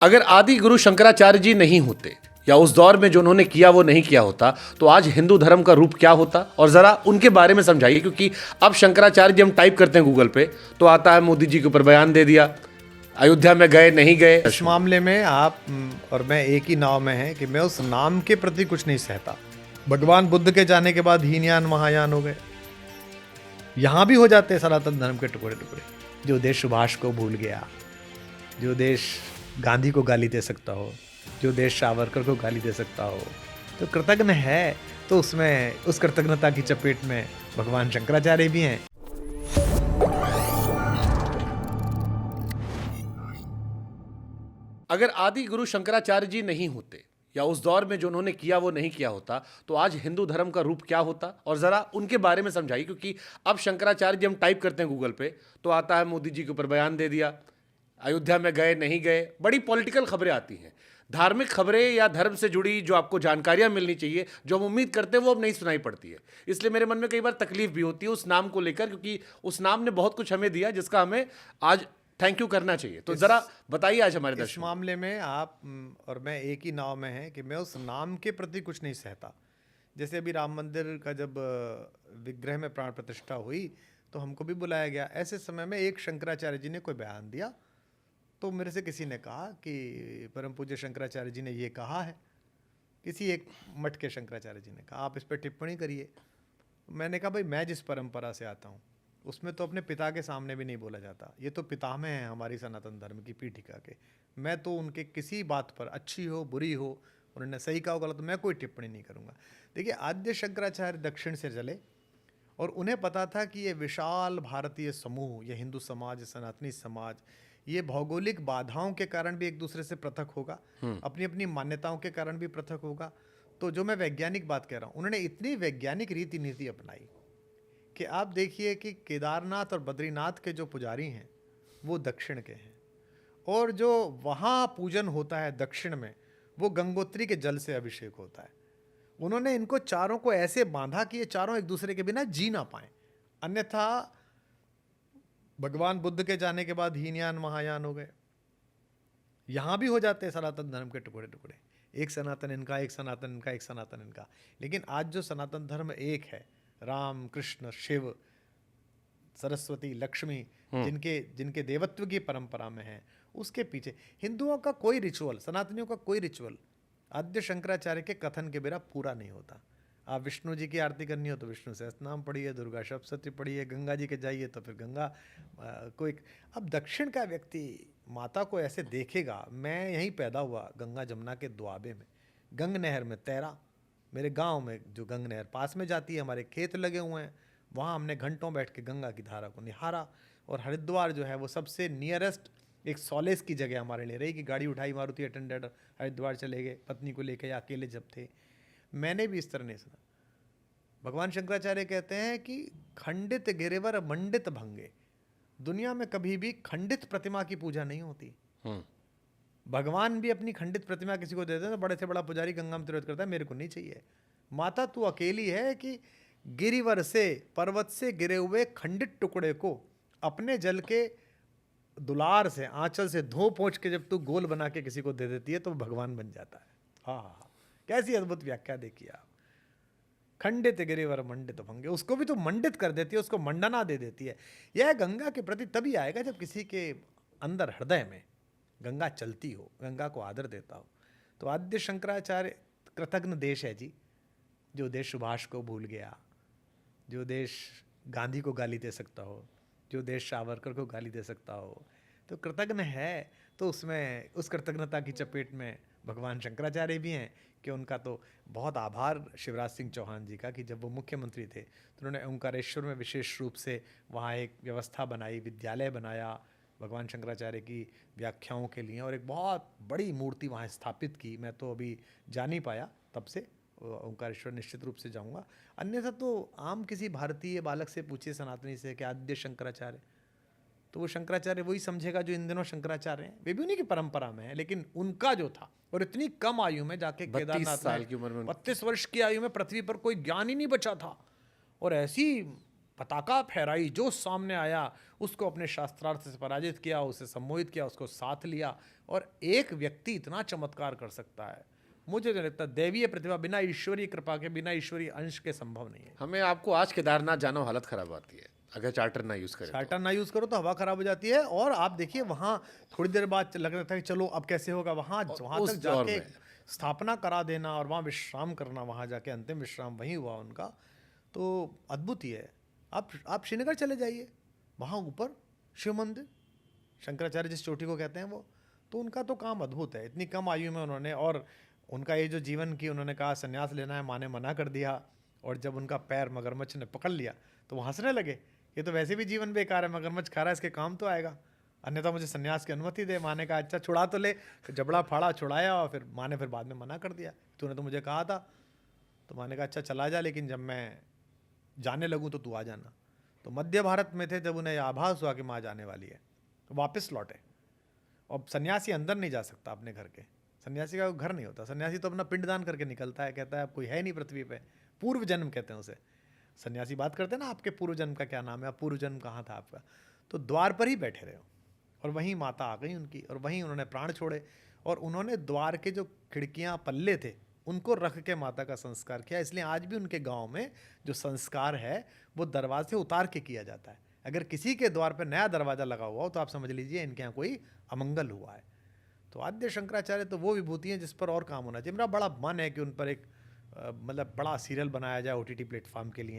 अगर आदि गुरु शंकराचार्य जी नहीं होते या उस दौर में जो उन्होंने किया वो नहीं किया होता तो आज हिंदू धर्म का रूप क्या होता। और जरा उनके बारे में समझाइए, क्योंकि अब शंकराचार्य जी हम टाइप करते हैं गूगल पे तो आता है मोदी जी के ऊपर बयान दे दिया, अयोध्या में गए नहीं गए। इस मामले में आप और मैं एक ही नाव में हैं कि मैं उस नाम के प्रति कुछ नहीं सहता। भगवान बुद्ध के जाने के बाद हीनयान महायान हो गए। यहाँ भी हो जाते हैं सनातन धर्म के टुकड़े टुकड़े। जो देश सुभाष को भूल गया, जो देश गांधी को गाली दे सकता हो, जो देश सावरकर को गाली दे सकता हो, तो कृतज्ञ है। तो उसमें उस कृतज्ञता की चपेट में भगवान शंकराचार्य भी हैं। अगर आदि गुरु शंकराचार्य जी नहीं होते या उस दौर में जो उन्होंने किया वो नहीं किया होता तो आज हिंदू धर्म का रूप क्या होता। और जरा उनके बारे में समझाइए, क्योंकि अब शंकराचार्य जी हम टाइप करते हैं गूगल पे तो आता है मोदी जी के ऊपर बयान दे दिया, अयोध्या में गए नहीं गए। बड़ी पॉलिटिकल खबरें आती हैं, धार्मिक खबरें या धर्म से जुड़ी जो आपको जानकारियां मिलनी चाहिए, जो हम उम्मीद करते हैं वो अब नहीं सुनाई पड़ती है। इसलिए मेरे मन में कई बार तकलीफ भी होती है उस नाम को लेकर, क्योंकि उस नाम ने बहुत कुछ हमें दिया जिसका हमें आज थैंक यू करना चाहिए। तो जरा बताइए आज हमारे इस दर्शक। मामले में आप और मैं एक ही नाव में हैं कि मैं उस नाम के प्रति कुछ नहीं सहता। जैसे अभी राम मंदिर का जब विग्रह में प्राण प्रतिष्ठा हुई तो हमको भी बुलाया गया। ऐसे समय में एक शंकराचार्य जी ने कोई बयान दिया तो मेरे से किसी ने कहा कि परम पूज्य शंकराचार्य जी ने ये कहा है। किसी एक मठ के शंकराचार्य जी ने कहा आप इस पर टिप्पणी करिए। मैंने कहा भाई मैं जिस परंपरा से आता हूँ उसमें तो अपने पिता के सामने भी नहीं बोला जाता। ये तो पितामह हैं हमारी सनातन धर्म की पीठिका के। मैं तो उनके किसी बात पर अच्छी हो बुरी हो, उन्होंने सही कहा हो गलत, मैं कोई टिप्पणी नहीं करूँगा। देखिए आद्य शंकराचार्य दक्षिण से चले और उन्हें पता था कि ये विशाल भारतीय समूह, ये हिंदू समाज, सनातनी समाज, ये भौगोलिक बाधाओं के कारण भी एक दूसरे से पृथक होगा, अपनी अपनी मान्यताओं के कारण भी पृथक होगा। तो जो मैं वैज्ञानिक बात कह रहा हूँ, उन्होंने इतनी वैज्ञानिक रीति नीति अपनाई कि आप देखिए कि केदारनाथ और बद्रीनाथ के जो पुजारी हैं वो दक्षिण के हैं, और जो वहाँ पूजन होता है दक्षिण में वो गंगोत्री के जल से अभिषेक होता है। उन्होंने इनको चारों को ऐसे बांधा कि ये चारों एक दूसरे के बिना जी ना पाए। अन्यथा भगवान बुद्ध के जाने के बाद हीनयान महायान हो गए। यहाँ भी हो जाते हैं सनातन धर्म के टुकड़े टुकड़े। एक सनातन इनका, एक सनातन इनका, एक सनातन इनका। लेकिन आज जो सनातन धर्म एक है, राम कृष्ण शिव सरस्वती लक्ष्मी, जिनके देवत्व की परंपरा में है, उसके पीछे हिंदुओं का कोई रिचुअल, सनातनियों का कोई रिचुअल आद्य शंकराचार्य के कथन के बिना पूरा नहीं होता। आप विष्णु जी की आरती करनी हो तो विष्णु सहस्त्रनाम पढ़िए, दुर्गा सप्तशती पढ़िए, गंगा जी के जाइए तो फिर गंगा कोई। अब दक्षिण का व्यक्ति माता को ऐसे देखेगा। मैं यहीं पैदा हुआ गंगा जमुना के दुआबे में, गंग नहर में तैरा। मेरे गांव में जो गंग नहर पास में जाती है, हमारे खेत लगे हुए हैं, वहाँ हमने घंटों बैठ के गंगा की धारा को निहारा। और हरिद्वार जो है वो सबसे नियरेस्ट एक सॉलेस की जगह हमारे लिए रही कि गाड़ी उठाई, मारुति अटेंडेंट हरिद्वार चले गए पत्नी को लेकर, या अकेले जब थे। मैंने भी इस तरह नहीं सुना। भगवान शंकराचार्य कहते हैं कि खंडित गिरिवर मंडित भंगे। दुनिया में कभी भी खंडित प्रतिमा की पूजा नहीं होती। भगवान भी अपनी खंडित प्रतिमा किसी को देते हैं तो बड़े से बड़ा पुजारी गंगा में तिरोध करता है, मेरे को नहीं चाहिए। माता तू अकेली है कि गिरिवर से, पर्वत से गिरे हुए खंडित टुकड़े को अपने जल के दुलार से, आंचल से धो पोंछ के जब तू गोल बना के किसी को दे देती है तो भगवान बन जाता है। हाँ, कैसी अद्भुत व्याख्या देखिए आप। खंडित गिरिवर मंडित भंगे, उसको भी तो मंडित कर देती है, उसको मंडना दे देती है। यह गंगा के प्रति तभी आएगा जब किसी के अंदर हृदय में गंगा चलती हो, गंगा को आदर देता हो। तो आद्य शंकराचार्य कृतज्ञ देश है जी। जो देश सुभाष को भूल गया, जो देश गांधी को गाली दे सकता हो, जो देश सावरकर को गाली दे सकता हो, तो कृतज्ञ है। तो उसमें उस कृतज्ञता की चपेट में भगवान शंकराचार्य भी हैं कि उनका तो बहुत आभार शिवराज सिंह चौहान जी का कि जब वो मुख्यमंत्री थे तो उन्होंने ओंकारेश्वर में विशेष रूप से वहाँ एक व्यवस्था बनाई, विद्यालय बनाया भगवान शंकराचार्य की व्याख्याओं के लिए, और एक बहुत बड़ी मूर्ति वहाँ स्थापित की। मैं तो अभी जा नहीं पाया, तब से ओंकारेश्वर निश्चित रूप से जाऊँगा। अन्यथा तो आम किसी भारतीय बालक से पूछिए सनातनी से कि आद्य शंकराचार्य, तो वो शंकराचार्य वही समझेगा जो इन दिनों शंकराचार्य हैं। वे भी उन्हीं की परंपरा में है, लेकिन उनका जो था, और इतनी कम आयु में जाके केदारनाथ, 32 साल की उम्र में, 32 वर्ष की आयु में पृथ्वी पर कोई ज्ञान ही नहीं बचा था, और ऐसी पताका फहराई, जो सामने आया उसको अपने शास्त्रार्थ से पराजित किया, उसे सम्मोहित किया, उसको साथ लिया और एक व्यक्ति इतना चमत्कार कर सकता है, मुझे नहीं लगता दैवीय प्रतिभा बिना ईश्वरीय कृपा के, बिना ईश्वरीय अंश के संभव नहीं है। हमें आपको आज केदारनाथ जाना, हालत खराब आती है अगर चार्टर ना यूज करें। चार्टर ना यूज़ करो तो हवा खराब हो जाती है। और आप देखिए वहाँ थोड़ी देर बाद लग रहा था कि चलो अब कैसे होगा, वहाँ उस तक दौर जाके में। स्थापना करा देना और वहाँ विश्राम करना, वहाँ जाके अंतिम विश्राम वहीं हुआ उनका, तो अद्भुत ही है। आप श्रीनगर चले जाइए, वहाँ ऊपर शिव मंदिर, शंकराचार्य जिस चोटी को कहते हैं वो, तो उनका तो काम अद्भुत है। इतनी कम आयु में उन्होंने, और उनका ये जो जीवन की उन्होंने कहा संन्यास लेना है, माँ ने मना कर दिया, और जब उनका पैर मगरमच्छ ने पकड़ लिया तो वो हंसने लगे, ये तो वैसे भी जीवन बेकार है, मगरमच्छ खा रहा है, इसके काम तो आएगा, अन्यथा मुझे संन्यास की अनुमति दे। माँ ने कहा अच्छा छुड़ा तो ले, फिर जबड़ा फाड़ा, छुड़ाया, और फिर माँ ने फिर बाद में मना कर दिया, तूने तो मुझे कहा था। तो माँ ने कहा अच्छा चला जा, लेकिन जब मैं जाने लगूँ तो तू आ जाना। तो मध्य भारत में थे, जब उन्हें आभास हुआ कि माँ जाने वाली है तो वापस लौटे। और सन्यासी अंदर नहीं जा सकता अपने घर के, सन्यासी का घर नहीं होता, सन्यासी तो अपना पिंडदान करके निकलता है, कहता है अब कोई है नहीं पृथ्वी पे, पूर्व जन्म कहते हैं उसे। सन्यासी बात करते हैं ना, आपके पूर्व जन्म का क्या नाम है, आप पूर्व जन्म कहाँ था आपका, तो द्वार पर ही बैठे रहे हो। और वहीं माता आ गई उनकी, और वहीं उन्होंने प्राण छोड़े, और उन्होंने द्वार के जो खिड़कियाँ पल्ले थे उनको रख के माता का संस्कार किया। इसलिए आज भी उनके गांव में जो संस्कार है वो दरवाजे उतार के किया जाता है। अगर किसी के द्वार पर नया दरवाज़ा लगा हुआ हो तो आप समझ लीजिए इनके यहाँ कोई अमंगल हुआ है। तो आद्य शंकराचार्य तो वो विभूति हैं जिस पर और काम होना चाहिए। मेरा बड़ा मन है कि उन पर एक मतलब बड़ा सीरियल बनाया जाए OTT प्लेटफॉर्म के लिए।